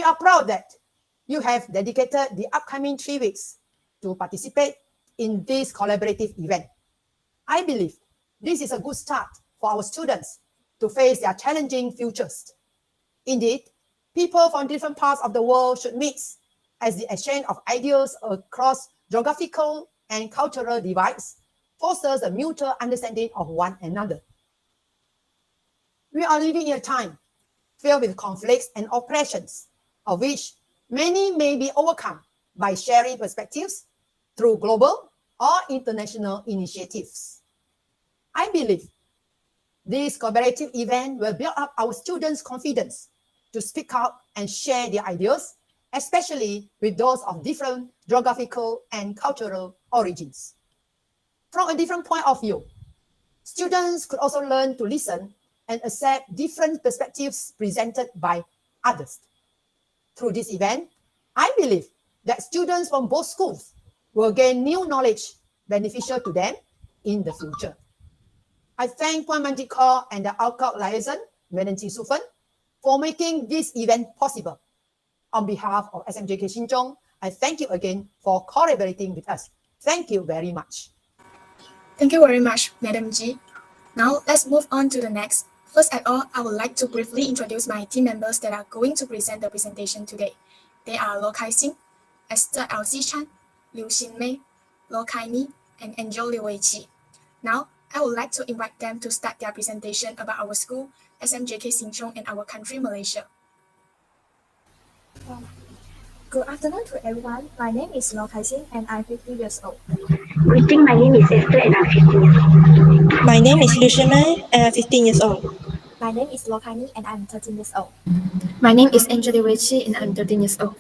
are proud that you have dedicated the upcoming 3 weeks to participate in this collaborative event. I believe this is a good start for our students to face their challenging futures. Indeed, people from different parts of the world should meet, as the exchange of ideas across geographical and cultural divides fosters a mutual understanding of one another. We are living in a time filled with conflicts and oppressions, of which many may be overcome by sharing perspectives through global or international initiatives. I believe this collaborative event will build up our students' confidence to speak out and share their ideas, especially with those of different geographical and cultural origins. From a different point of view, students could also learn to listen and accept different perspectives presented by others. Through this event, I believe that students from both schools will gain new knowledge beneficial to them in the future. I thank Puan Manjit and the ALCoB liaison, Madam Chi Sufan, for making this event possible. On behalf of SMJK SHING CHUNG, I thank you again for collaborating with us. Thank you very much. Thank you very much, Madam G. Now let's move on to the next. First of all, I would like to briefly introduce my team members that are going to present the presentation today. They are Lo Kai Xin, Esther Elsie Chan, Liu Xin Mei, Lo Kai Ni, and Angel Liu Wei Qi. Now, I would like to invite them to start their presentation about our school, SMJK SHING CHUNG, and our country, Malaysia. Good afternoon to everyone. My name is Lo Kai Xin and I'm 50 years old. Greeting, my name is Esther and I'm 15 years old. My name is Liu Shimei and I'm 15 years old. My name is Lo Kai Ni and I'm 13 years old. My name is Angel Liu Wei Qi and I'm 13 years old.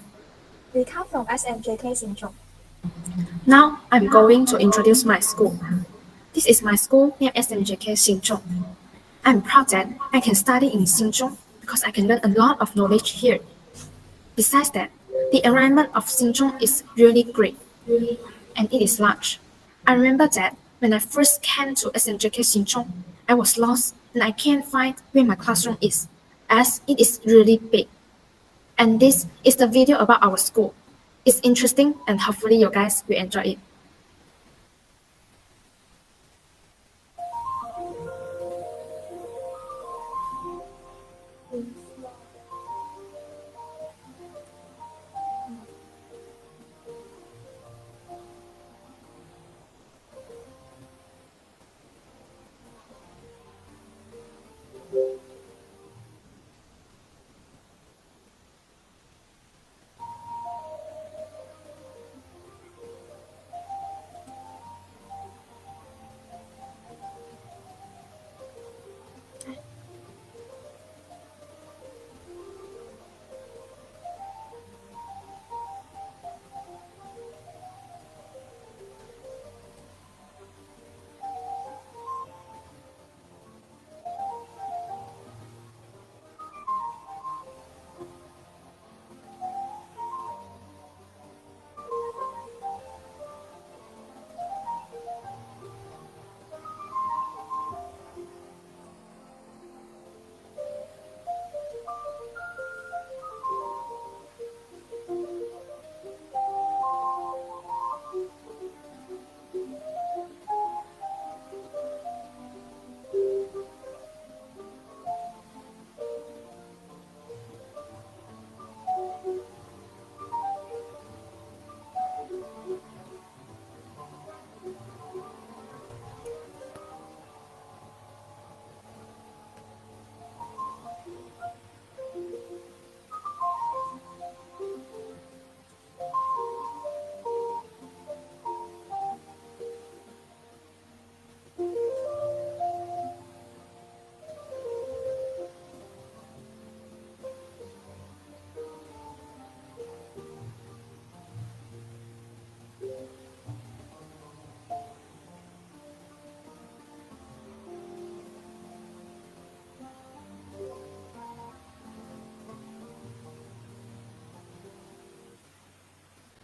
We come from SMJK SHING CHUNG. Now, I'm going to introduce my school. This is my school near SMJK SHING CHUNG. I'm proud that I can study in SHING CHUNG because I can learn a lot of knowledge here. Besides that, the environment of SHING CHUNG is really great, and it is large. I remember that when I first came to SMJK SHING CHUNG, I was lost and I can't find where my classroom is, as it is really big. And this is the video about our school. It's interesting and hopefully you guys will enjoy it.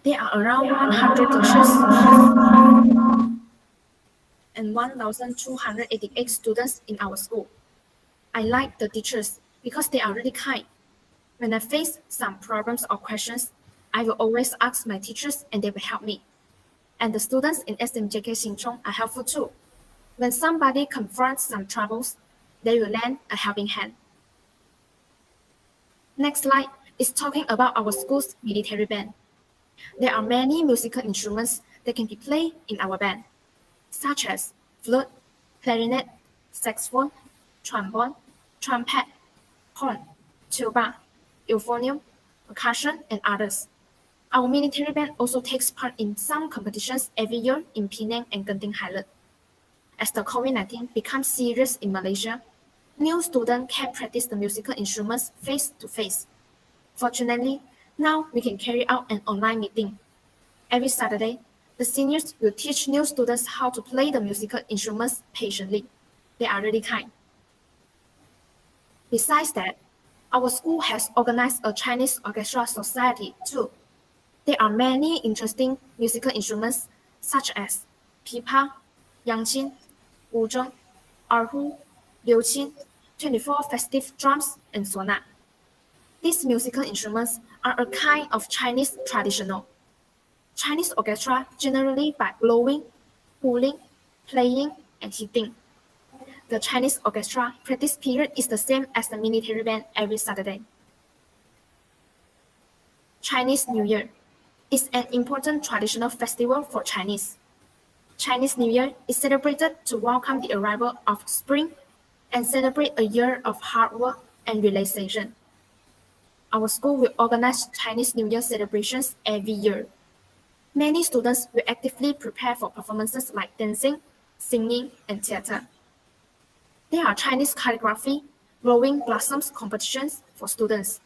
There are around 100 teachers and 1,288 students in our school. I like the teachers because they are really kind. When I face some problems or questions, I will always ask my teachers and they will help me. And the students in SMJK SHING CHUNG are helpful too. When somebody confronts some troubles, they will lend a helping hand. Next slide is talking about our school's military band. There are many musical instruments that can be played in our band, such as flute, clarinet, saxophone, trombone, trumpet, horn, tuba, euphonium, percussion, and others. Our military band also takes part in some competitions every year in Penang and Genting Highland. As the COVID-19 becomes serious in Malaysia, new students can practice the musical instruments face to face. Fortunately, now we can carry out an online meeting. Every Saturday, the seniors will teach new students how to play the musical instruments patiently. They are really kind. Besides that, our school has organized a Chinese orchestra society too. There are many interesting musical instruments such as pipa, yangqin, wuzheng, erhu, liuqin, 24 festive drums, and sona. These musical instruments are a kind of Chinese traditional. Chinese orchestra generally by blowing, pulling, playing, and hitting. The Chinese orchestra practice period is the same as the military band every Saturday. Chinese New Year is an important traditional festival for Chinese. Chinese New Year is celebrated to welcome the arrival of spring and celebrate a year of hard work and relaxation. Our school will organize Chinese New Year celebrations every year. Many students will actively prepare for performances like dancing, singing, and theater. There are Chinese calligraphy, blowing blossoms competitions for students.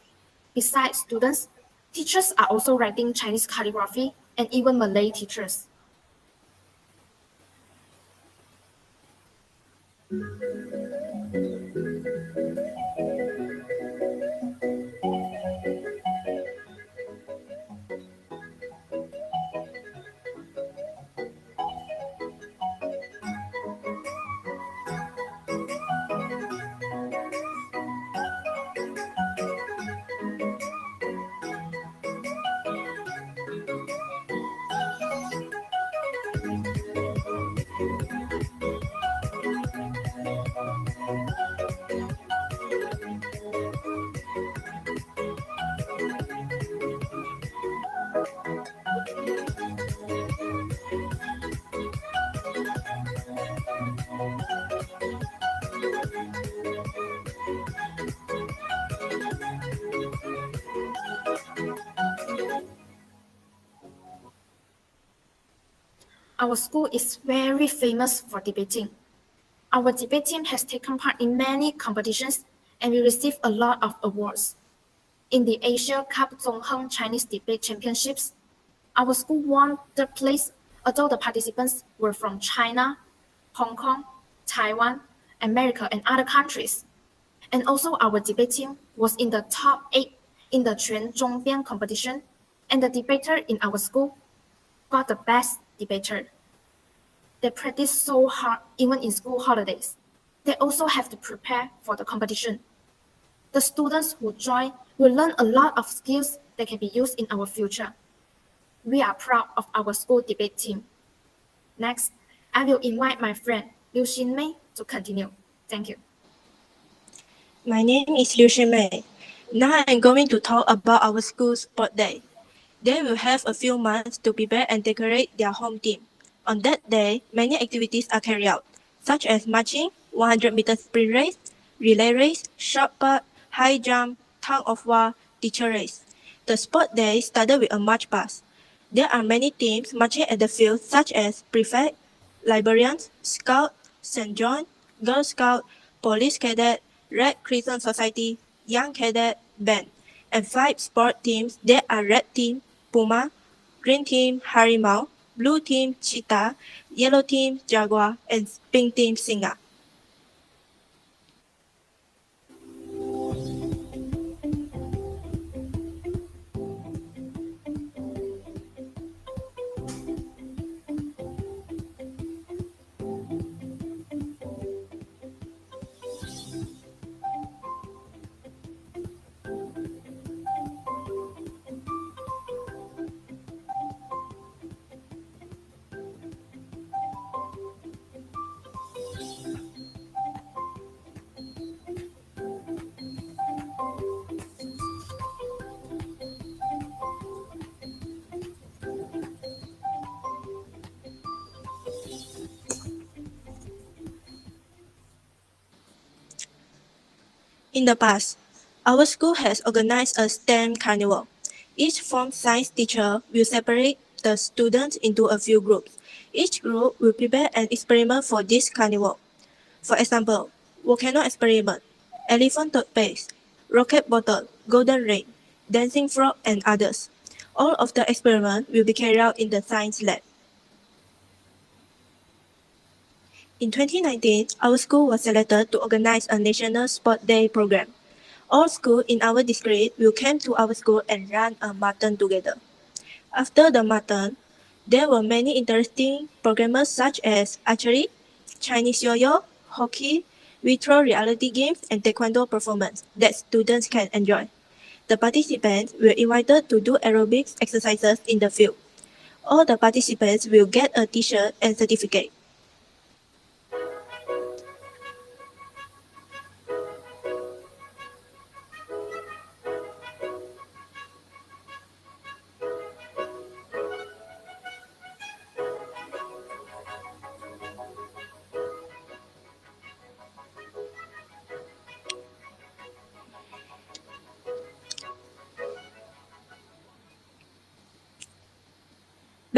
Besides students, teachers are also writing Chinese calligraphy and even Malay teachers. Our school is very famous for debating. Our debate team has taken part in many competitions and we received a lot of awards. In the ASIA-CUP Zongheng Chinese Debate Championships, our school won third place, although the participants were from China, Hong Kong, Taiwan, America, and other countries. And also our debate team was in the top 8 in the Quan Zhongbian competition, and the debater in our school got the best debater. They practice so hard even in school holidays. They also have to prepare for the competition. The students who join will learn a lot of skills that can be used in our future. We are proud of our school debate team. Next, I will invite my friend Liu Xinmei to continue. Thank you. My name is Liu Shinmei. Now I'm going to talk about our school's sport day. They will have a few months to prepare and decorate their home team. On that day, many activities are carried out, such as marching, 100-meter sprint race, relay race, short put, high jump, tug of war, teacher race. The sport day started with a march past. There are many teams marching at the field, such as prefect, librarians, scout, St. John, Girl Scout, Police Cadet, Red Crescent Society, Young Cadet, Band, and 5 sport teams. There are Red Team, Puma, Green Team, Harimau, Blue Team, Cheetah, Yellow Team, Jaguar, and Pink Team, Singa. In the past, our school has organized a STEM carnival. Each form science teacher will separate the students into a few groups. Each group will prepare an experiment for this carnival. For example, volcano experiment, elephant toothpaste, rocket bottle, golden ring, dancing frog, and others. All of the experiments will be carried out in the science lab. In 2019, our school was selected to organize a National Sport Day program. All schools in our district will come to our school and run a marathon together. After the marathon, there were many interesting programs such as archery, Chinese yo-yo, hockey, virtual reality games, and taekwondo performance that students can enjoy. The participants were invited to do aerobics exercises in the field. All the participants will get a t-shirt and certificate.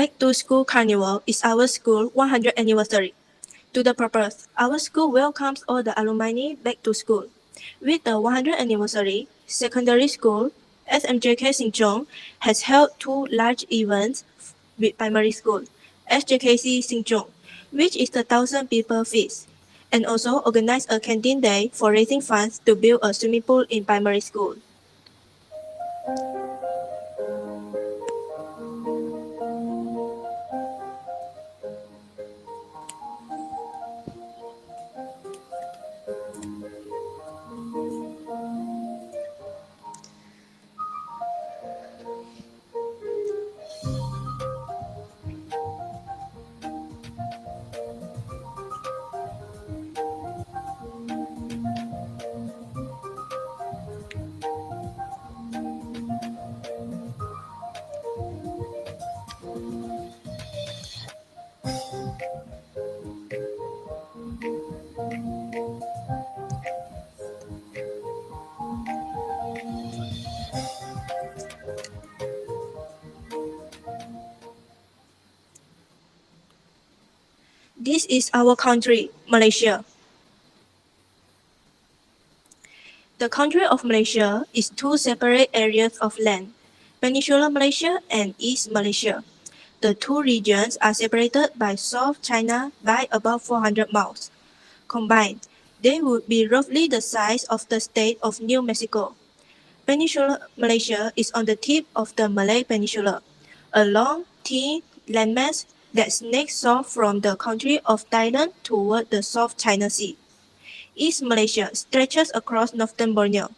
Back to School Carnival is our school 100th anniversary. To the purpose, our school welcomes all the alumni back to school. With the 100th anniversary, secondary school SMJK SHING CHUNG has held two large events with primary school, SJK SHING CHUNG, which is the 1,000 people feast, and also organized a canteen day for raising funds to build a swimming pool in primary school. This is our country, Malaysia. The country of Malaysia is two separate areas of land, Peninsular Malaysia and East Malaysia. The two regions are separated by South China by about 400 miles. Combined, they would be roughly the size of the state of New Mexico. Peninsular Malaysia is on the tip of the Malay Peninsula, a long, thin landmass that snakes south from the country of Thailand toward the South China Sea. East Malaysia stretches across northern Borneo,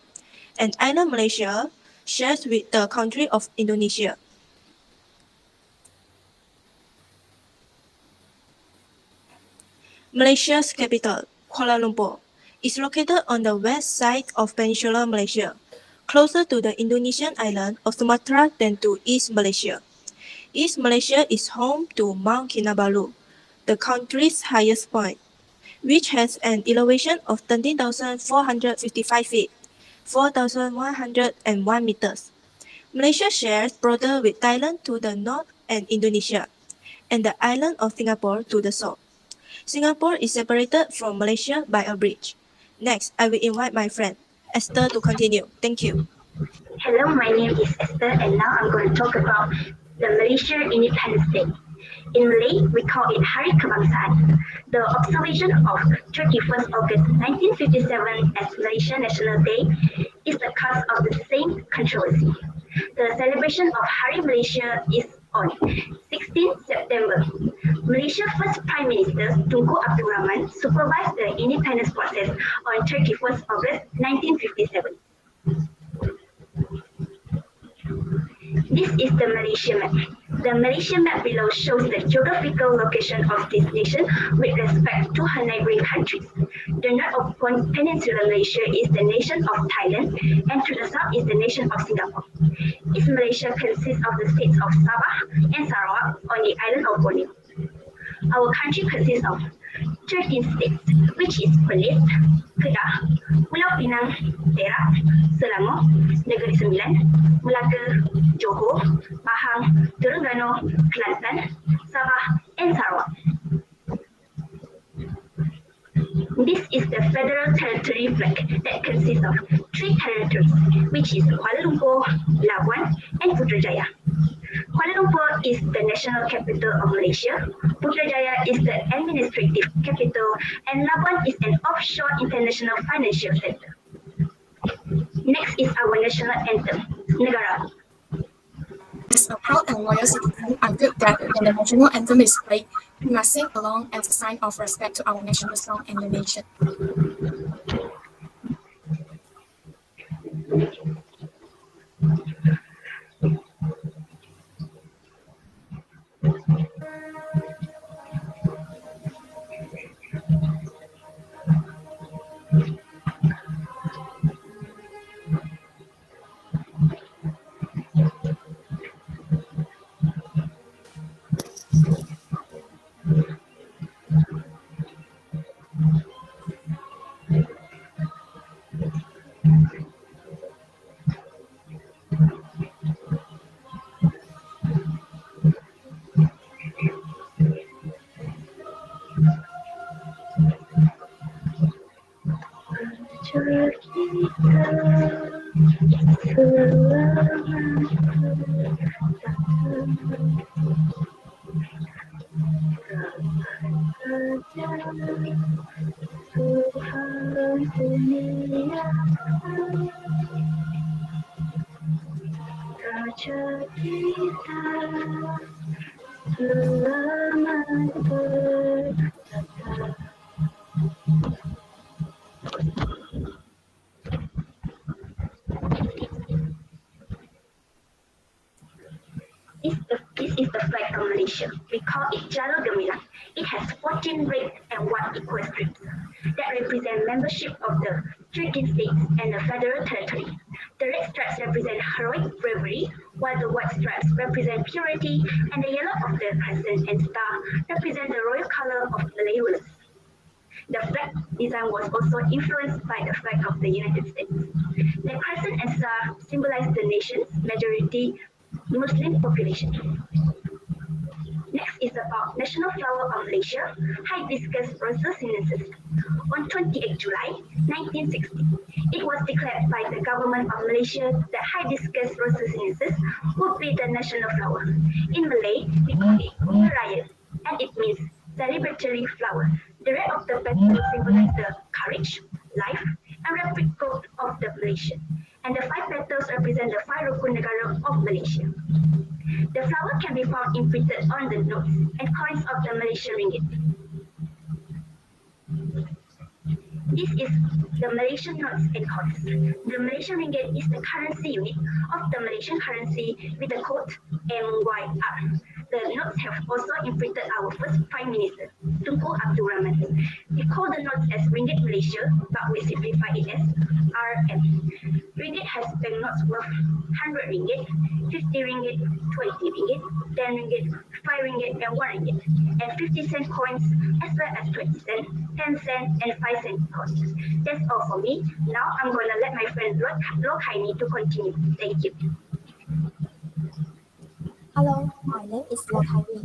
and island Malaysia shares with the country of Indonesia. Malaysia's capital, Kuala Lumpur, is located on the west side of Peninsular Malaysia, closer to the Indonesian island of Sumatra than to East Malaysia. East Malaysia is home to Mount Kinabalu, the country's highest point, which has an elevation of 13,455 feet, 4,101 meters. Malaysia shares border with Thailand to the north and Indonesia, and the island of Singapore to the south. Singapore is separated from Malaysia by a bridge. Next, I will invite my friend, Esther, to continue. Thank you. Hello, my name is Esther, and now I'm going to talk about the Malaysia Independence Day. In Malay, we call it Hari Kebangsaan. The observation of 31st August 1957 as Malaysia National Day is the cause of the same controversy. The celebration of Hari Malaysia is on 16 September. Malaysia's first Prime Minister, Tunku Abdul Rahman, supervised the independence process on 31st August 1957. This is the Malaysia map. The Malaysia map below shows the geographical location of this nation with respect to her neighboring countries. The north of Peninsular Malaysia is the nation of Thailand, and to the south is the nation of Singapore. East Malaysia consists of the states of Sabah and Sarawak on the island of Borneo. Our country consists of 13 states, which is Perlis, Kedah, Pulau Pinang, Perak, Selangor, Negeri Sembilan, Melaka, Johor, Pahang, Terengganu, Kelantan, Sabah, and Sarawak. This is the federal territory flag that consists of 3 territories, which is Kuala Lumpur, Labuan, and Putrajaya. Kuala Lumpur is the national capital of Malaysia, Putrajaya is the administrative capital, and Labuan is an offshore international financial center. Next is our national anthem, Negara. As a proud and loyal citizen, I feel that when the national anthem is played, we must sing along as a sign of respect to our national song and the nation. This is the flag of Malaysia. We call it Jalur Gemilang. It has 14 red and white equal strips that represent membership of the 13 states and the federal territory. The red stripes represent heroic bravery, while the white stripes represent purity, and the yellow of the crescent and star represent the royal color of Malay rulers. The flag design was also influenced by the flag of the United States. The crescent and star symbolize the nation's majority Muslim population. Next is about national flower of Malaysia, Hibiscus rosas sinensis. On 28 July 1960, it was declared by the government of Malaysia that Hibiscus rosas sinensis would be the national flower. In Malay, we call it Bunga Raya, and it means celebratory flower. The red of the petals symbolizes the courage, life, and rapid growth of the Malaysian, and the 5 petals represent the 5 Rukun Negara of Malaysia. The flower can be found imprinted on the notes and coins of the Malaysian ringgit. This is the Malaysian notes and coins. The Malaysian ringgit is the currency unit of the Malaysian currency with the code MYR. The notes have also imprinted our first Prime Minister, Tunku Abdul Rahman. We call the notes as Ringgit Malaysia, but we simplify it as RM. Ringgit has banknotes worth 100 ringgit, 50 ringgit, 20 ringgit, 10 ringgit, 5 ringgit, and 1 ringgit, and 50-cent coins, as well as 20 cent, 10 cent, and 5 cent coins. That's all for me. Now I'm going to let my friend Lokhaini to continue. Thank you. Hello, my name is Lokhaini.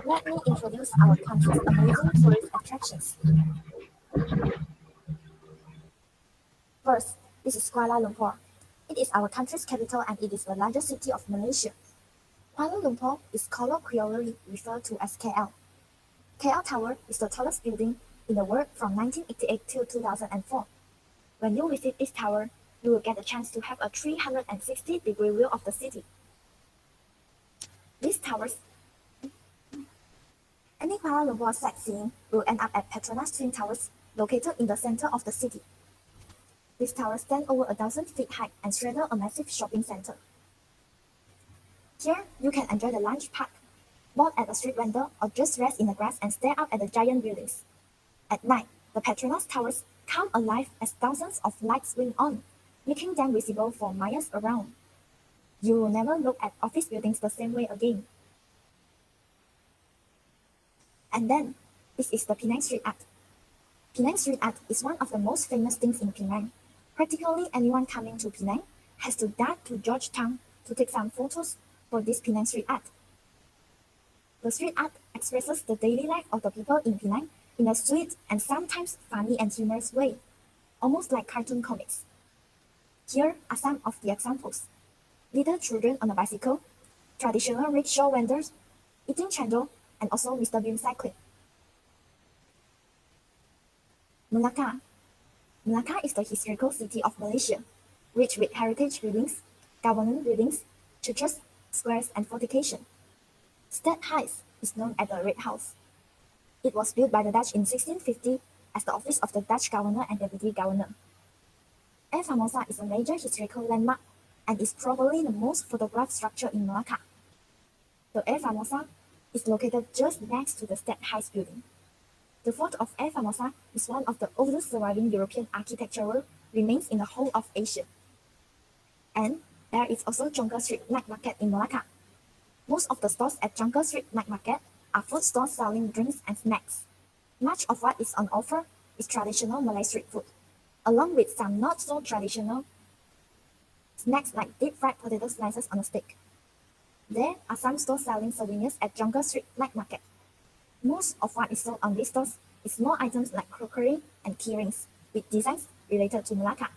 Let me introduce our country's amazing tourist attractions. First, this is Kuala Lumpur. It is our country's capital and it is the largest city of Malaysia. Kuala Lumpur is colloquially referred to as KL. KL Tower is the tallest building in the world from 1988 till 2004. When you visit this tower, you will get a chance to have a 360-degree view of the city. These towers, any Kuala Lumpur sightseeing will end up at Petronas Twin Towers, located in the center of the city. These towers stand over 1,000 feet high and straddle a massive shopping center. Here, you can enjoy the lunch park, board at a street vendor, or just rest in the grass and stare out at the giant buildings. At night, the Petronas Towers come alive as thousands of lights swing on, making them visible for miles around. You will never look at office buildings the same way again. And then, this is the Penang Street Art. Penang Street Art is one of the most famous things in Penang. Practically anyone coming to Penang has to dive to Georgetown to take some photos for this Penang Street Art. The street art expresses the daily life of the people in Penang in a sweet and sometimes funny and humorous way, almost like cartoon comics. Here are some of the examples. Little children on a bicycle, traditional rickshaw vendors, eating chendol, and also Mr. Bean cycling. Melaka. Melaka is the historical city of Malaysia, rich with heritage buildings, government buildings, churches, squares, and fortification. State Heights is known as the Red House. It was built by the Dutch in 1650 as the office of the Dutch governor and deputy governor. Air Formosa is a major historical landmark and is probably the most photographed structure in Melaka. The Air Formosa is located just next to the State Heights building. The fort of Air Formosa is one of the oldest surviving European architectural remains in the whole of Asia. And there is also Jonker Street Night Market in Melaka. Most of the stores at Jonker Street Night Market are food stores selling drinks and snacks. Much of what is on offer is traditional Malay street food, along with some not so traditional snacks like deep fried potato slices on a stick. There are some stores selling souvenirs at Jonker Street Night Market. Most of what is sold on these stores is small items like crockery and key rings, with designs related to Melaka.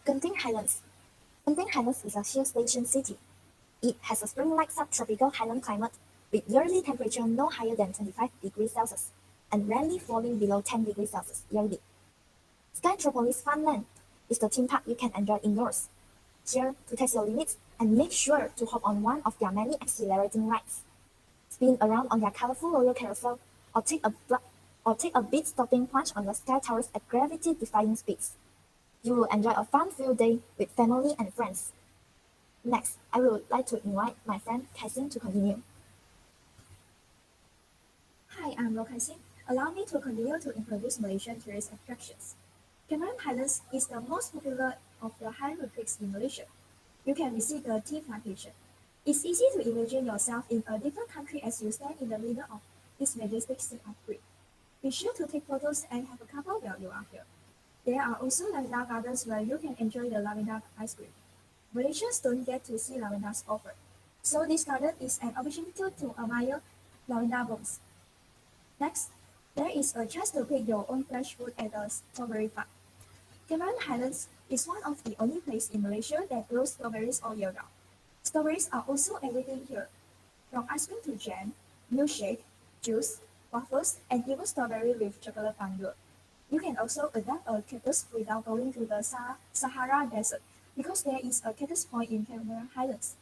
Genting Highlands. Genting Highlands is a hill station city. It has a spring-like subtropical highland climate with yearly temperature no higher than 25 degrees Celsius and rarely falling below 10 degrees Celsius yearly. Skytropolis Funland is the theme park you can enjoy indoors. Here to test your limits and make sure to hop on one of their many exhilarating rides. Spin around on their colorful roller carousel or take a beat-stopping plunge on the sky towers at gravity-defying speeds. You will enjoy a fun-filled day with family and friends. Next, I would like to invite my friend Kai-Sing to continue. Hi, I'm Lo Kai-Sing. Allow me to continue to introduce Malaysian tourist attractions. Cameron Highlands is the most popular of the highland peaks in Malaysia. You can visit the tea plantation. It's easy to imagine yourself in a different country as you stand in the middle of this majestic scene of green. Be sure to take photos and have a couple while you are here. There are also lavender gardens where you can enjoy the lavender ice cream. Malaysians don't get to see lavenders often, so this garden is an opportunity to admire lavender blooms. Next, there is a chance to pick your own fresh fruit at the strawberry farm. Cameron Highlands is one of the only places in Malaysia that grows strawberries all year round. Strawberries are also everything here, from ice cream to jam, milkshake, juice, waffles, and even strawberry with chocolate fondue. You can also adopt a cactus without going to the Sahara Desert because there is a cactus point in Cameron Highlands.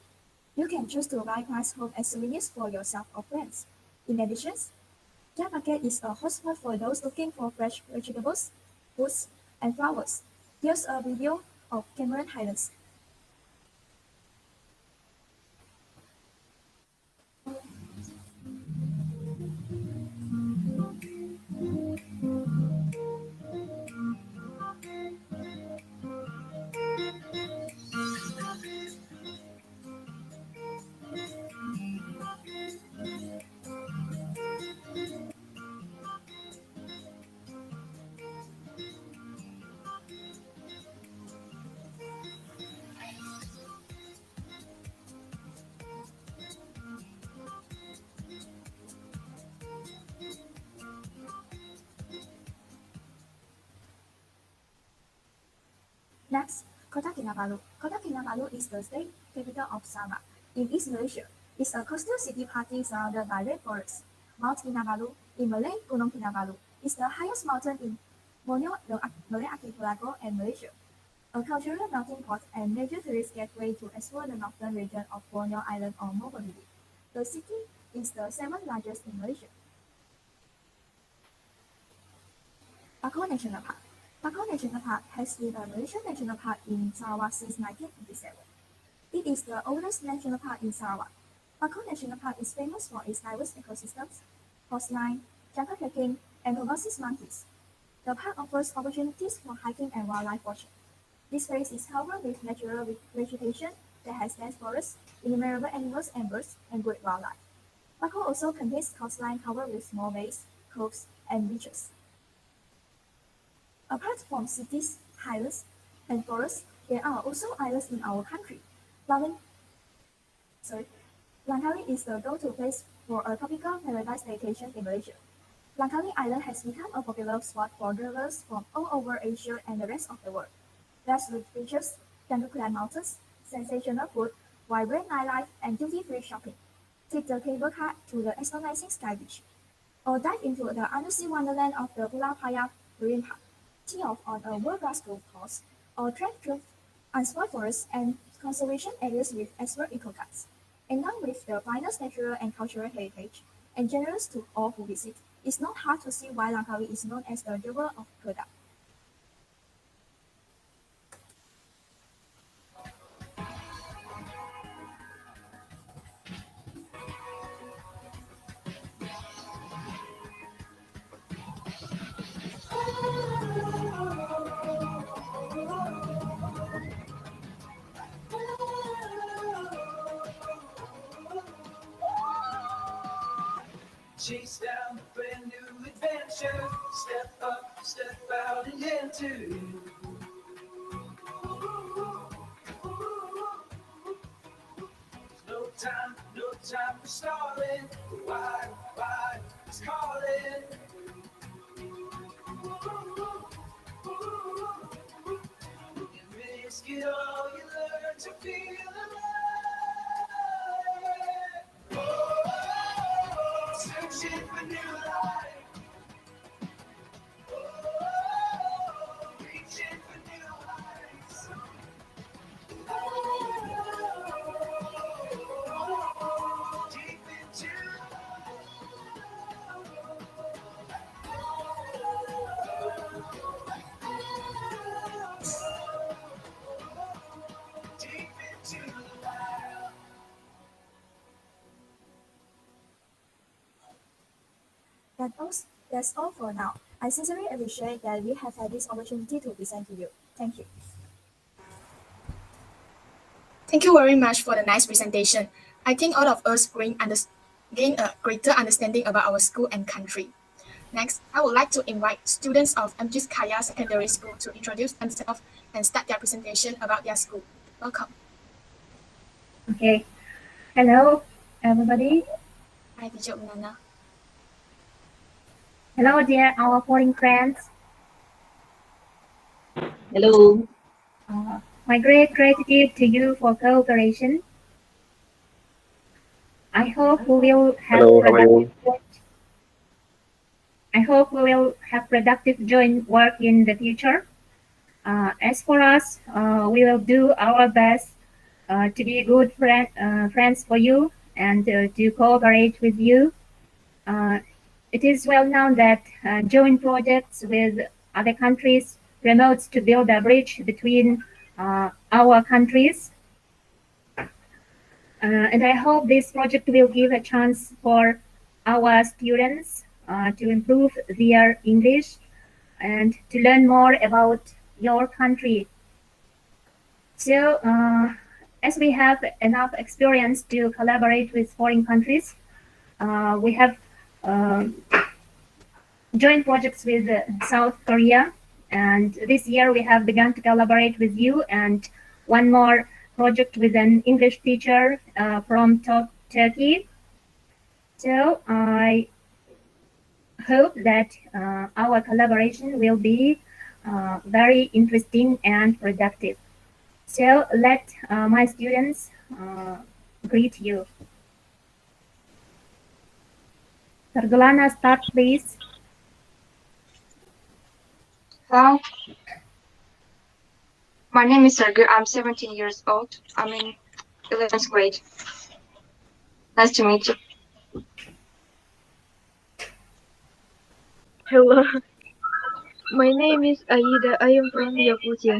You can choose to buy plants home as souvenirs for yourself or friends. In addition, Jam Market is a hotspot for those looking for fresh vegetables, fruits, and flowers. Here's a video of Cameron Highlands. Next, Kota Kinabalu. Kota Kinabalu is the state capital of Sarawak in East Malaysia. It's a coastal city party surrounded by red forests. Mount Kinabalu, in Malay Gunung Kinabalu, is the highest mountain in Borneo, the Malay Archipelago, and Malaysia. A cultural melting pot and major tourist gateway to explore the northern region of Borneo Island or Morbidity. The city is the seventh largest in Malaysia. Pakoh National Park. Pakoh National Park has been a Malaysian national park in Sarawak since 1987. It is the oldest national park in Sarawak. Pakoh National Park is famous for its diverse ecosystems, coastline, jungle trekking, and proboscis monkeys. The park offers opportunities for hiking and wildlife watching. This place is covered with natural vegetation that has dense forests, innumerable animals and birds, and great wildlife. Pakoh also contains coastline covered with small bays, coves, and beaches. Apart from cities, highlands, and forests, there are also islands in our country. Langkawi is the go-to place for a tropical paradise vacation in Malaysia. Langkawi Island has become a popular spot for travelers from all over Asia and the rest of the world. Grassroots beaches, jungle-clad mountains, sensational food, vibrant nightlife, and duty-free shopping. Take the cable car to the mesmerizing Sky Beach, or dive into the undersea wonderland of the Pulau Paya Marine Park. Tee off on a world-class golf course, or trek through unspoiled forests and conservation areas with expert eco-guides. Endowed with the finest natural and cultural heritage, and generous to all who visit, it's not hard to see why Langkawi is known as the jewel of Kedah. Chase down a brand new adventure. Step up, step out, and enter. No time for stalling. Why it's calling. You risk it all, you learn to feel alive. Searching for new life. Reaching for new heights. Deep into the wild. That's all for now. I sincerely appreciate that we have had this opportunity to present to you. Thank you. Thank you very much for the nice presentation. I think all of us gain a greater understanding about our school and country. Next, I would like to invite students of AMGINSKAYA Secondary School to introduce themselves and start their presentation about their school. Welcome. Okay. Hello, everybody. Hi, teacher Unana. Hello, dear our foreign friends. Hello. My great gratitude to you for cooperation. I hope we will have productive joint work in the future. As for us, we will do our best to be good friends for you and to cooperate with you. It is well known that joint projects with other countries promotes to build a bridge between our countries. And I hope this project will give a chance for our students to improve their English and to learn more about your country. So, as we have enough experience to collaborate with foreign countries, we have joint projects with South Korea, and this year we have begun to collaborate with you, and one more project with an English teacher from Turkey. So I hope that our collaboration will be very interesting and productive. So let my students greet you. Targulana, start please. Hello, my name is Sergey. I'm 17 years old. I'm in 11th grade. Nice to meet you. Hello, my name is Aida. I am from Yakutia.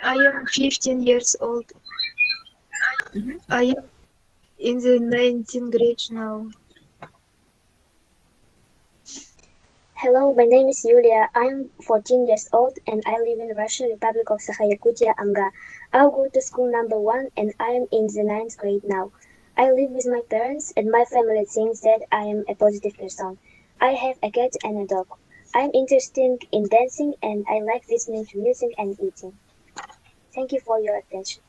I am 15 years old. I am in the 19th grade now. Hello, my name is Yulia. I'm 14 years old and I live in the Russian Republic of Sakha-Yakutia, AMGA. I'll go to school number 1 and I am in the 9th grade now. I live with my parents and my family thinks that I am a positive person. I have a cat and a dog. I'm interested in dancing and I like listening to music and eating. Thank you for your attention.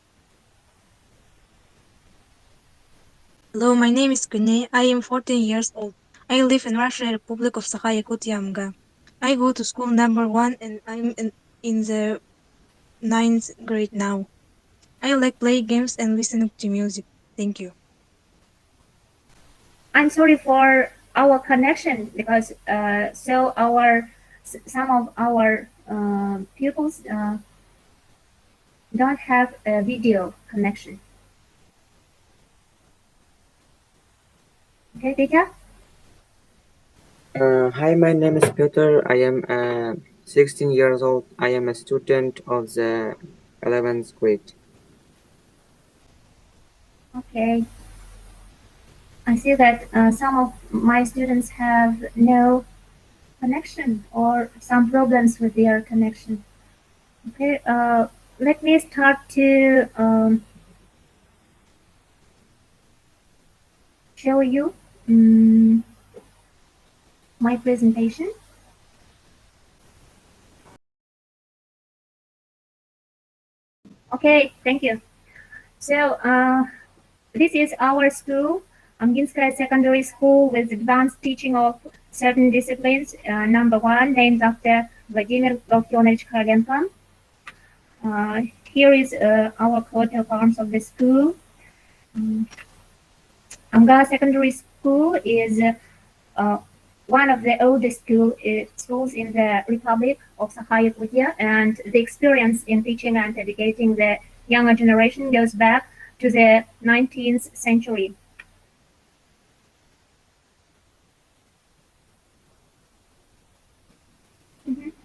Hello, my name is Kunay. I am 14 years old. I live in Russian Republic of Sakha-Yakutia, AMGA. I go to school number 1 and I'm in the 9th grade now. I like playing games and listening to music. Thank you. I'm sorry for our connection because some of our pupils don't have a video connection. Okay, Peter? Hi, my name is Peter. I am 16 years old. I am a student of the 11th grade. Okay. I see that some of my students have no connection or some problems with their connection. Okay, let me start to show you my presentation. Okay, thank you. So this is our school, AMGINSKAYA Secondary School with advanced teaching of certain disciplines. Number 1, named after Vladimir Galkyonovich Korolenko. Here is our coat of arms of the school. AMGA Secondary School is one of the oldest schools in the Republic of Sakha-Yakutia, and the experience in teaching and educating the younger generation goes back to the 19th century.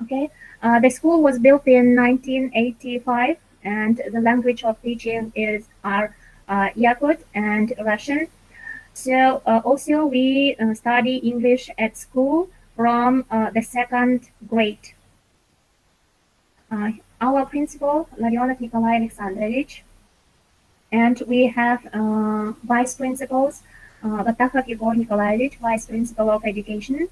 Okay, the school was built in 1985, and the language of teaching are Yakut and Russian. So also we study English at school from the 2nd grade. Our principal, Larionov Nikolai Alexandrovich, and we have vice principals, Batachov Igor Nikolaevich, vice principal of education.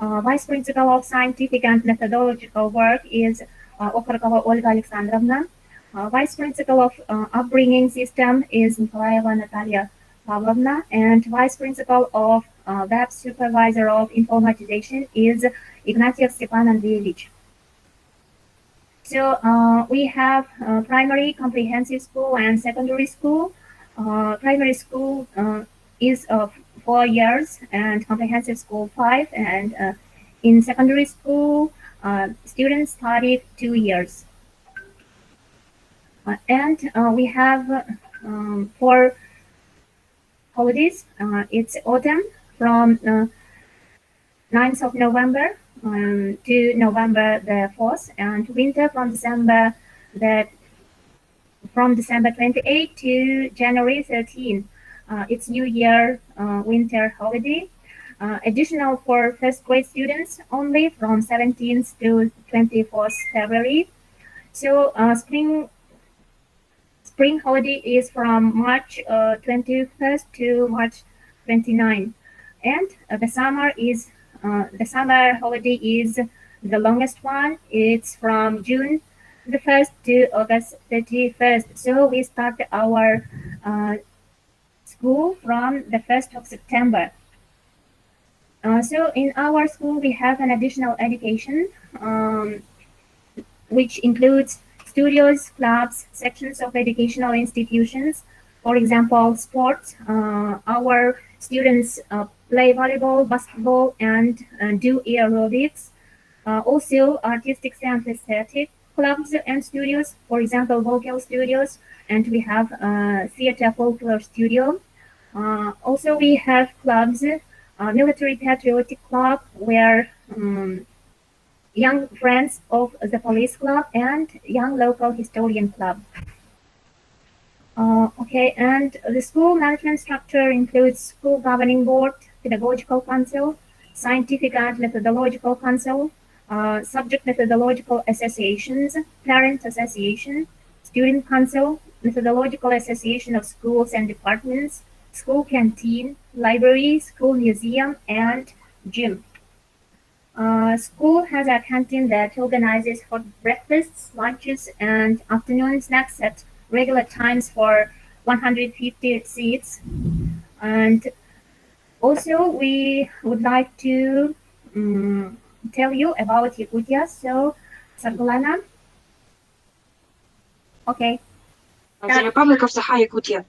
Vice principal of scientific and methodological work is Okrokova Olga Alexandrovna. Vice principal of upbringing system is Nikolaeva Natalia Pavlovna, and vice principal of web supervisor of informatization is Ignatiev Stepan Andreevich. So we have primary comprehensive school and secondary school. Primary school is 4 years and comprehensive school 5, and in secondary school students study 2 years. And we have 4 holidays. It's autumn from 9th of November to November the 4th, and winter from December 28 to January 13. It's New Year winter holiday. Additional for first grade students only from 17th to 24th February. So spring holiday is from March 21st to March 29, and the summer holiday is the longest one. It's from June the 1st to August 31st. So we start our school from the 1st of September. So in our school, we have an additional education, which includes studios, clubs, sections of educational institutions. For example, sports. Our students play volleyball, basketball, and do aerobics. Also, artistic and aesthetic clubs and studios. For example, vocal studios, and we have theater folklore studio. Also, we have clubs, military patriotic club, where young friends of the police club and young local historian club. Okay, and the school management structure includes school governing board, pedagogical council, scientific and methodological council, subject methodological associations, parent association, student council, methodological association of schools and departments, school canteen, library, school museum, and gym. School has a canteen that organizes hot breakfasts, lunches, and afternoon snacks at regular times for 150 seats. And also, we would like to tell you about Yakutia. So, Sargulana. Okay. The Republic of Sakha-Yakutia.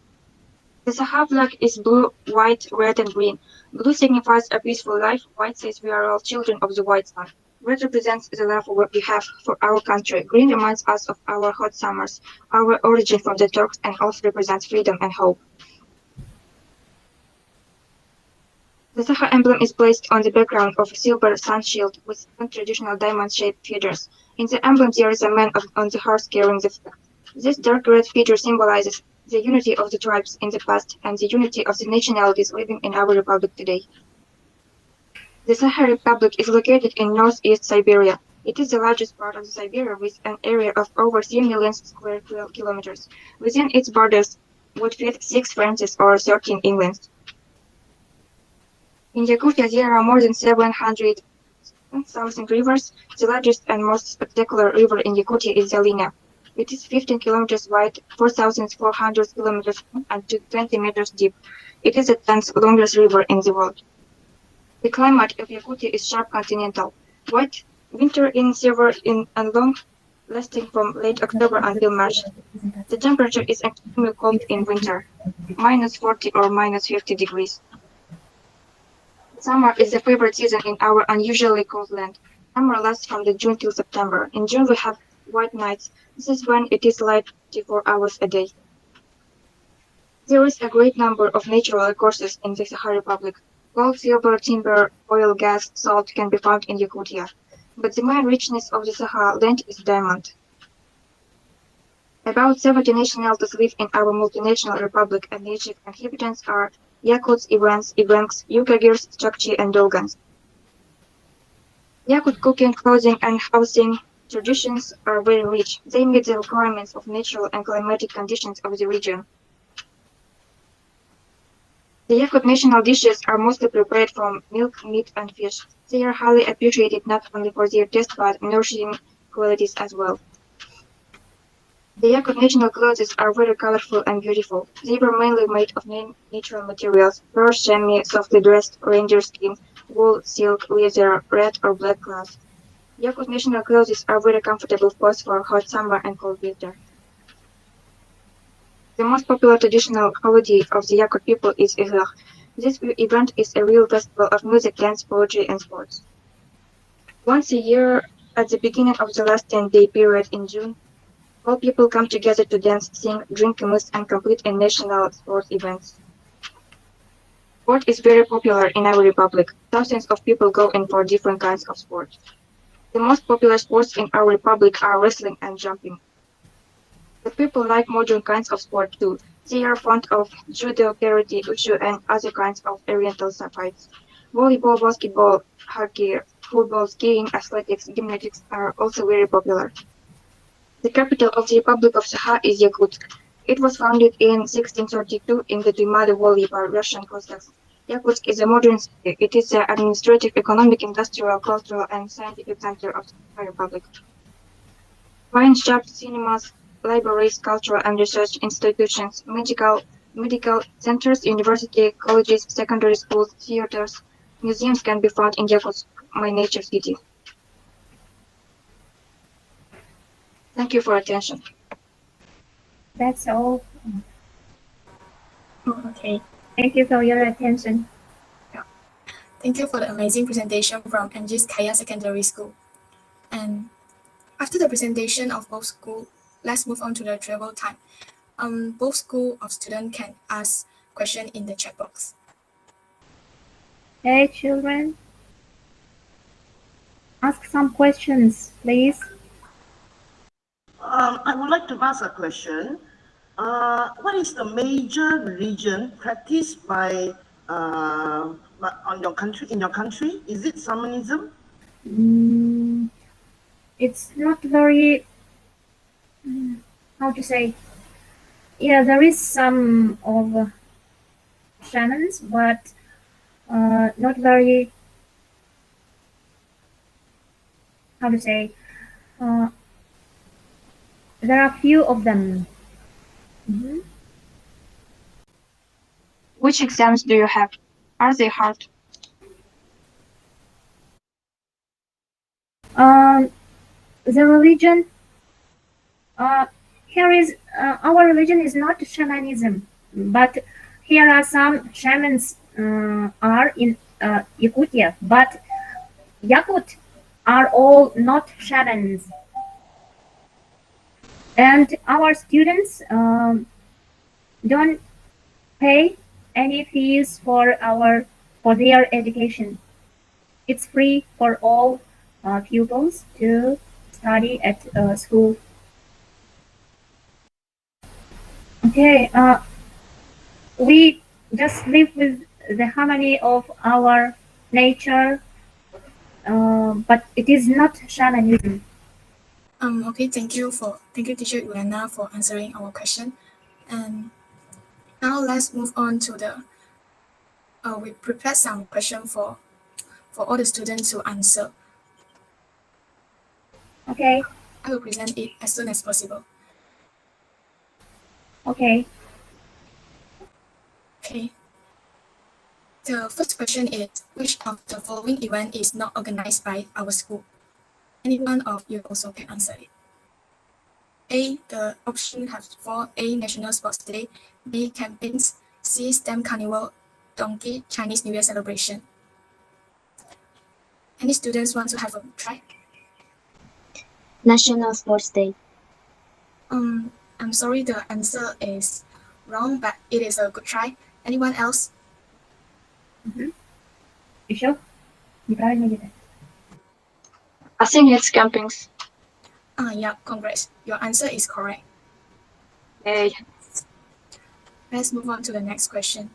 The Sakha flag is blue, white, red, and green. Blue signifies a peaceful life. White says we are all children of the white sun. Red represents the love we have for our country. Green reminds us of our hot summers, our origin from the Turks, and also represents freedom and hope. The Sakha emblem is placed on the background of a silver sun shield with 7 traditional diamond-shaped feathers. In the emblem there is a man on the horse carrying the flag. This dark red feather symbolizes the unity of the tribes in the past and the unity of the nationalities living in our republic today. The Sakha Republic is located in northeast Siberia. It is the largest part of Siberia with an area of over 3 million square kilometers. Within its borders would fit 6 Frances or 13 Englands. In Yakutia there are more than 700,000 rivers. The largest and most spectacular river in Yakutia is the Lena. It is 15 kilometers wide, 4,400 kilometers long, and 20 meters deep. It is the 10th longest river in the world. The climate of Yakutia is sharp continental. Wet winter in severe and long, lasting from late October until March. The temperature is extremely cold in winter, minus 40 or minus 50 degrees. Summer is the favorite season in our unusually cold land. Summer lasts from June till September. In June we have white nights. This is when it is light 24 hours a day. There is a great number of natural resources in the Sakha Republic. Gold, silver, timber, oil, gas, salt can be found in Yakutia. But the main richness of the Sakha land is diamond. About 70 nationalities live in our multinational republic, and native inhabitants are Yakuts, Ivans, Ivanks, Yukagirs, Chukchi, and Dolgans. Yakut cooking, clothing, and housing traditions are very rich. They meet the requirements of natural and climatic conditions of the region. The Yakut national dishes are mostly prepared from milk, meat, and fish. They are highly appreciated not only for their taste but nourishing qualities as well. The Yakut national clothes are very colorful and beautiful. They were mainly made of natural materials: fur, chamois, softly dressed, reindeer skin, wool, silk, leather, red or black cloth. Yakut national clothes are very comfortable both for hot summer and cold winter. The most popular traditional holiday of the Yakut people is Izlah. This event is a real festival of music, dance, poetry, and sports. Once a year, at the beginning of the last 10-day period in June, all people come together to dance, sing, drink mousse, and complete in national sports events. Sport is very popular in our republic. Thousands of people go in for different kinds of sports. The most popular sports in our republic are wrestling and jumping. The people like modern kinds of sport too. They are fond of judo, karate, wushu, and other kinds of oriental fights. Volleyball, basketball, hockey, football, skiing, athletics, gymnastics are also very popular. The capital of the Republic of Sakha is Yakutsk. It was founded in 1632 in the Dumada Valley by Russian Cossacks. Yakutsk is a modern city. It is the administrative, economic, industrial, cultural, and scientific center of the Sakha Republic. Wine shops, cinemas, libraries, cultural and research institutions, medical centers, university, colleges, secondary schools, theaters, Museums can be found in Yakutsk, my native city. Thank you for attention. That's all. Oh, okay. Thank you for your attention. Thank you for the amazing presentation from AMGINSKAYA Secondary School. And after the presentation of both schools, let's move on to the travel time. Both school of students can ask question in the chat box. Hey, children. Ask some questions, please. I would like to ask a question. What is the major religion practiced by on your country? In your country, is it shamanism? It's not very. How to say? Yeah, there is some of shamans, but not very. How to say? There are few of them. Which exams do you have? Are they hard? The religion. Here is our religion is not shamanism, but here are some shamans are in Yakutia, but Yakut are all not shamans, and our students don't pay any fees for their education. It's free for all pupils to study at school. Okay, we just live with the harmony of our nature, but it is not shamanism. Okay, thank you, teacher Ilana, for answering our question. And now let's move on to the. We prepared some question for all the students to answer. Okay. I will present it as soon as possible. Okay. Okay. The first question is, which of the following event is not organized by our school? Any one of you also can answer it. A. The option has for A. National Sports Day, B. Campaigns, C. STEM Carnival, Donkey Chinese New Year celebration. Any students want to have a try? National Sports Day. I'm sorry, the answer is wrong, but it is a good try. Anyone else? You sure? Неправильно где-то. I think it's campings. Yeah, congrats. Your answer is correct. Hey. Let's move on to the next question.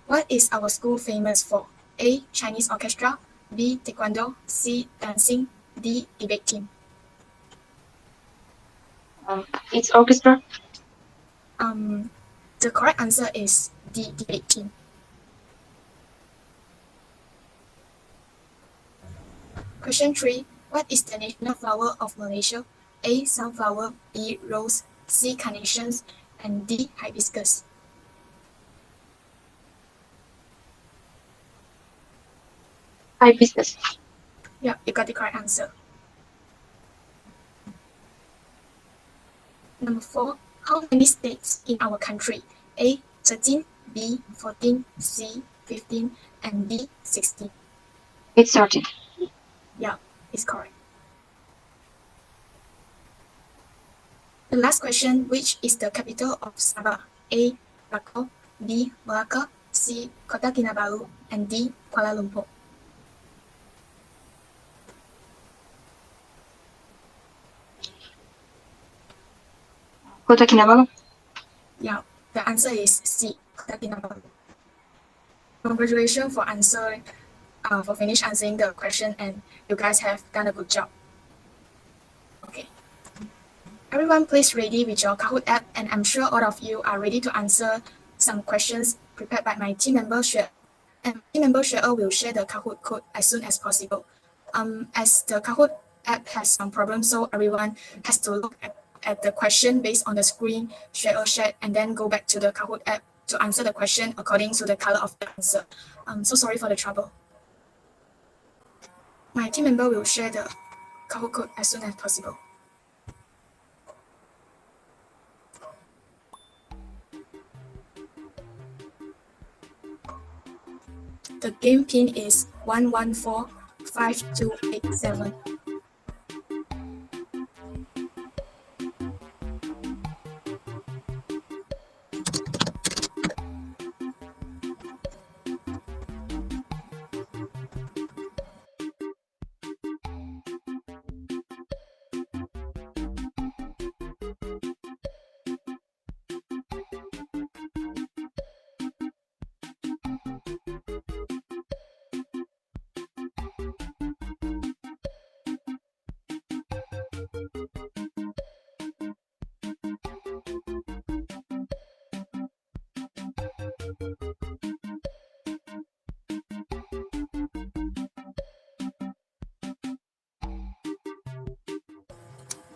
What is our school famous for? A. Chinese orchestra, B. Taekwondo, C. Dancing, D. Debate team. It's orchestra. The correct answer is D. Debate team. Question 3. What is the national flower of Malaysia? A. Sunflower, B. Rose, C. Carnations, and D. Hibiscus. Hibiscus. Yeah, you got the correct answer. Number 4. How many states in our country? A. 13, B. 14, C. 15, and D. 16. It's 13. Yeah, it's correct. The last question, which is the capital of Sabah? A. Bangkok, B. Malacca, C. Kota Kinabalu, and D. Kuala Lumpur. Kota Kinabalu. Yeah, the answer is C. Kota Kinabalu. Congratulations for answering, for finish answering the question, and you guys have done a good job. Okay. Everyone, please ready with your Kahoot app, and I'm sure all of you are ready to answer some questions prepared by my team member Xue. And team member Xue will share the Kahoot code as soon as possible. As the Kahoot app has some problems, so everyone has to look at the question based on the screen Xue shared, and then go back to the Kahoot app to answer the question according to the color of the answer. So sorry for the trouble. My team member will share the Kahoot code as soon as possible. The game pin is 1145287.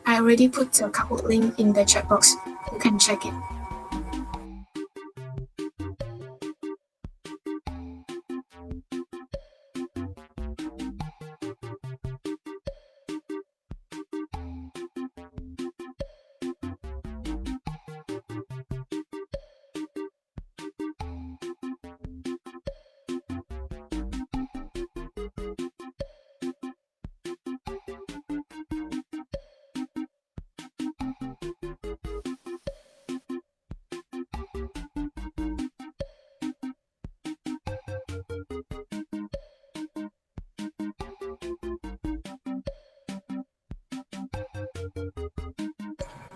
I already put the Kahoot link in the chat box. You can check it.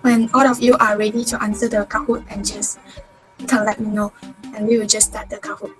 When all of you are ready to answer the Kahoot answers, you can let me know, and we will just start the Kahoot.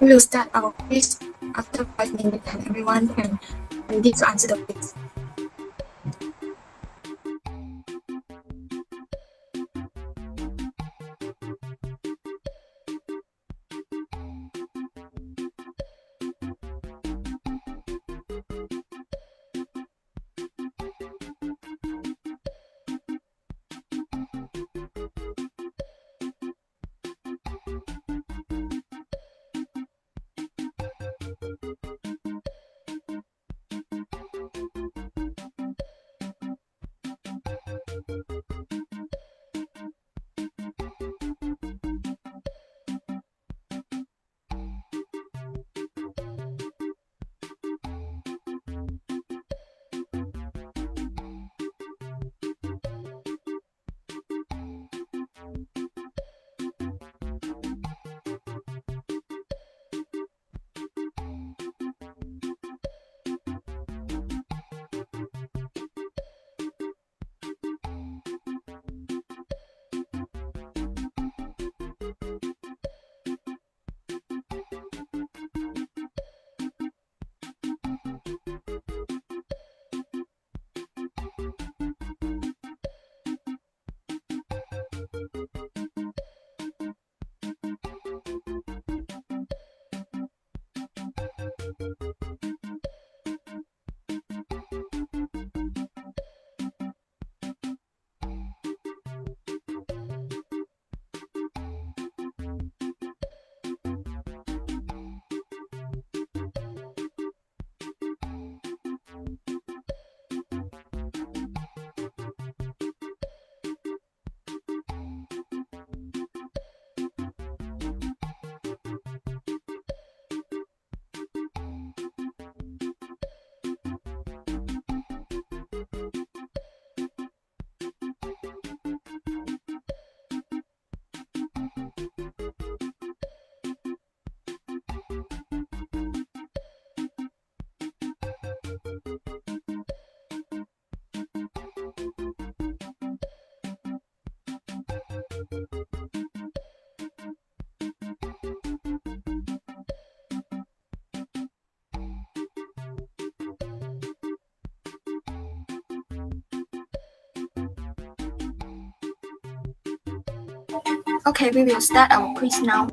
We will start our quiz after 5 minutes and everyone can ready to answer the quiz. Okay, we will start our quiz now.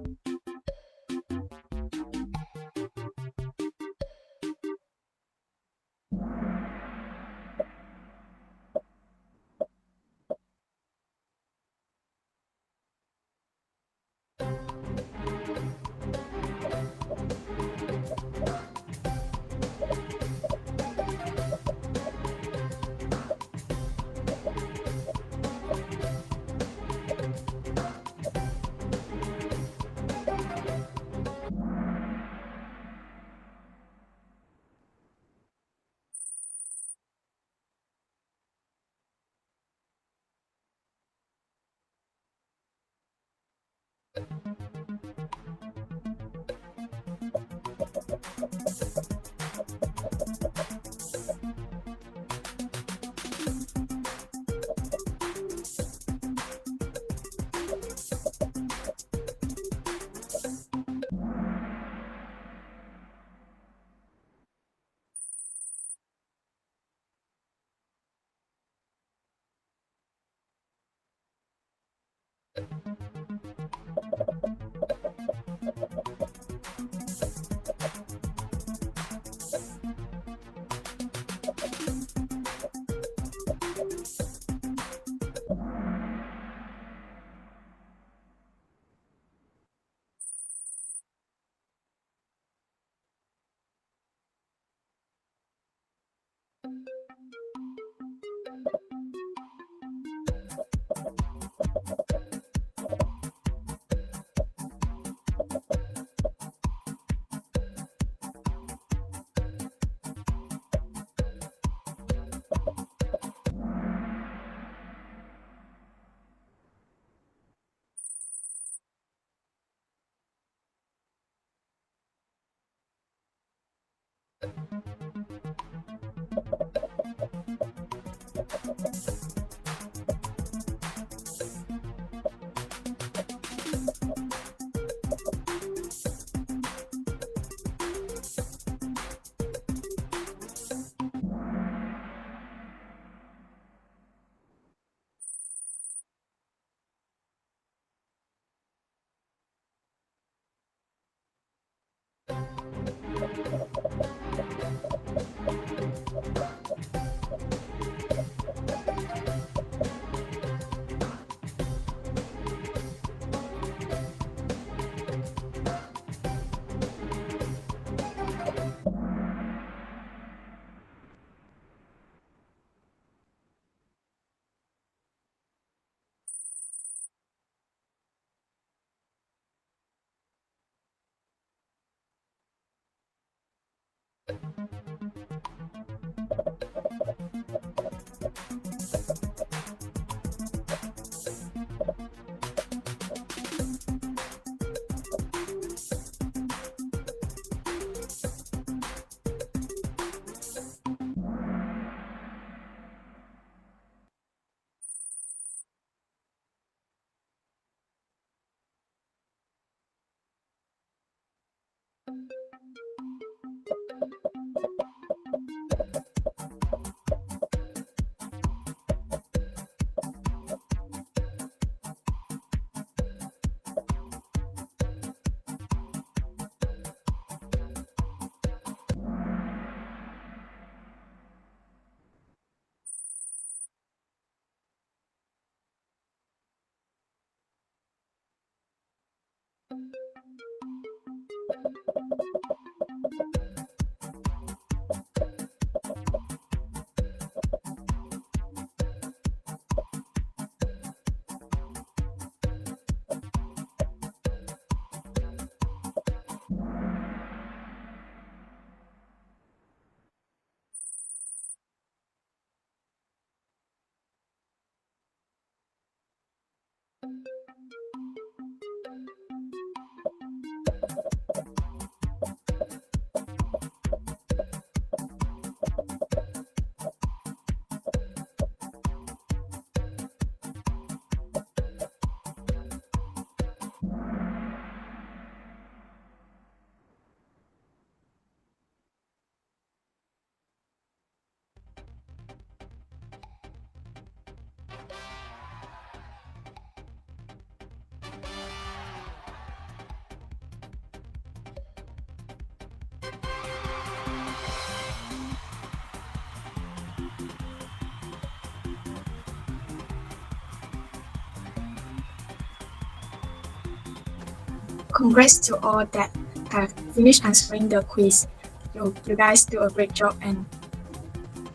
Congrats to all that have finished answering the quiz. You guys do a great job and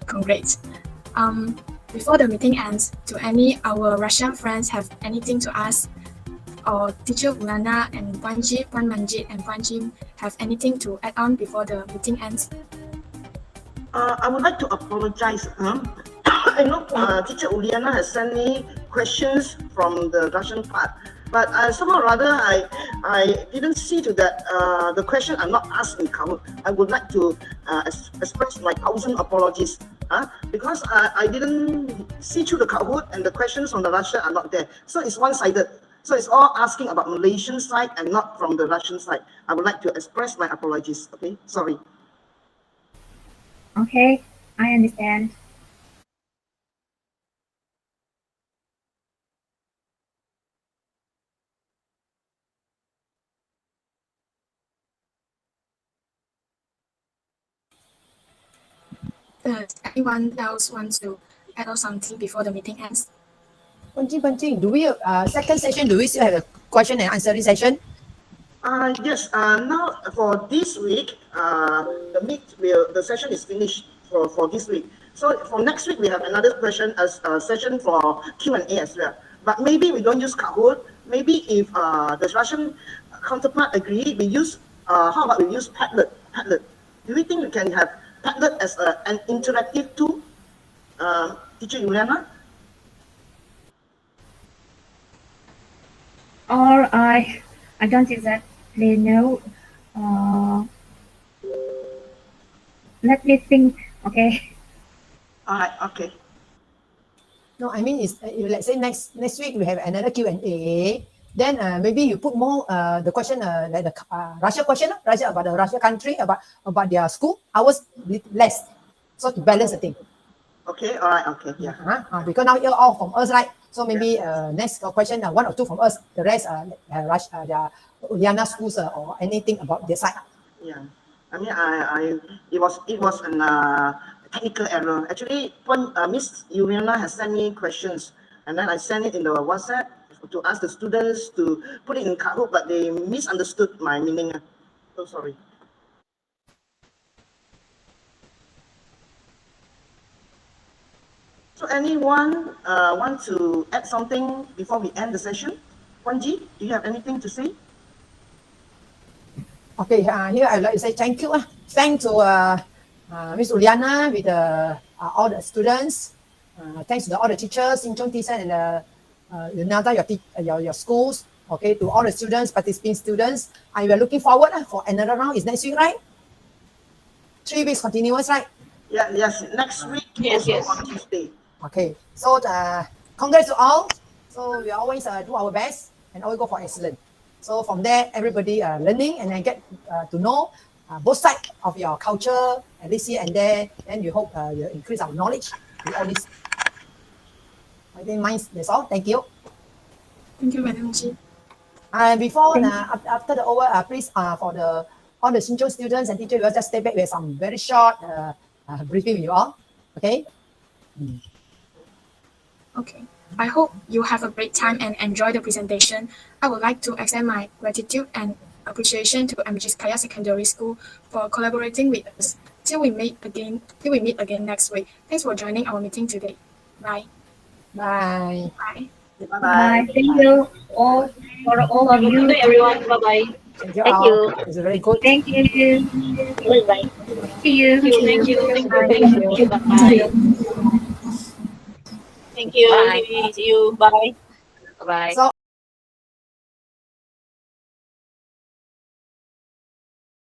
congrats. Before the meeting ends, do any our Russian friends have anything to ask? Or teacher Ulana and Panji, Pan Manjit and Panjim have anything to add on before the meeting ends? I would like to apologize. I know teacher Uliana has sent me questions from the Russian part, but somehow or other I didn't see to that the question are not asked in Kahoot. I would like to express my 1,000 apologies because I didn't see through the Kahoot and the questions from the Russia are not there. So it's one-sided. So it's all asking about Malaysian side and not from the Russian side. I would like to express my apologies. Okay, sorry. Okay, I understand. Does anyone else want to add on something before the meeting ends? Do we second session? Do we still have a question and answering session? Yes. Now for this week, the session is finished for this week. So for next week, we have another question as a session for Q&A as well. But maybe we don't use Kahoot. Maybe if the Russian counterpart agree, we use how about we use Padlet? Padlet. Do we think we can have Padlet as an interactive tool? Teacher Juliana? Or I don't exactly know. Let me think. Okay. All right. Okay. No, I mean, if let's say next week we have another Q&A, then maybe you put more the question like the Russia question, Russia about the Russia country, about their school, ours less, so to balance the thing. Okay. All right. Okay. Yeah. Because now you're all from us, right? So maybe next question, one or two from us, the rest Russia, the Uliana schools or anything about their side. Yeah. I mean, it was an technical error. Actually, Miss Juliana has sent me questions, and then I sent it in the WhatsApp to ask the students to put it in Kahoot, but they misunderstood my meaning. So sorry. So anyone want to add something before we end the session? Wanji, do you have anything to say? Okay, here I'd like to say thank you. Thanks to Miss Uliana with all the students. Thanks to all the teachers, Shing Chung teacher and Leonardo, your schools. Okay, to all the students, participating students. We are looking forward for another round. Is next week, right? 3 weeks continuous, right? Yeah, yes. Next week, also on Tuesday. Okay, so congrats to all. So we always do our best and always go for excellence. So from there, everybody learning and then get to know both sides of your culture at least here and there. Then you hope you increase our knowledge with all this. I think mine, that's all. Thank you. Thank you, Madam G. Before after the over, please for all the Shing Chung students and teachers, we'll just stay back with some very short briefing with you all. Okay. Okay. I hope you have a great time and enjoy the presentation. I would like to extend my gratitude and appreciation to AMGINSKAYA Secondary School for collaborating with us. Till we meet again next week. Thanks for joining our meeting today. Bye. Bye. Bye. Bye. Thank you all for all of you. Good day, everyone. Bye bye. Thank you. It's very good. Thank you. Bye. See you. Thank you. Bye. Thank you. See you. Bye. Bye. So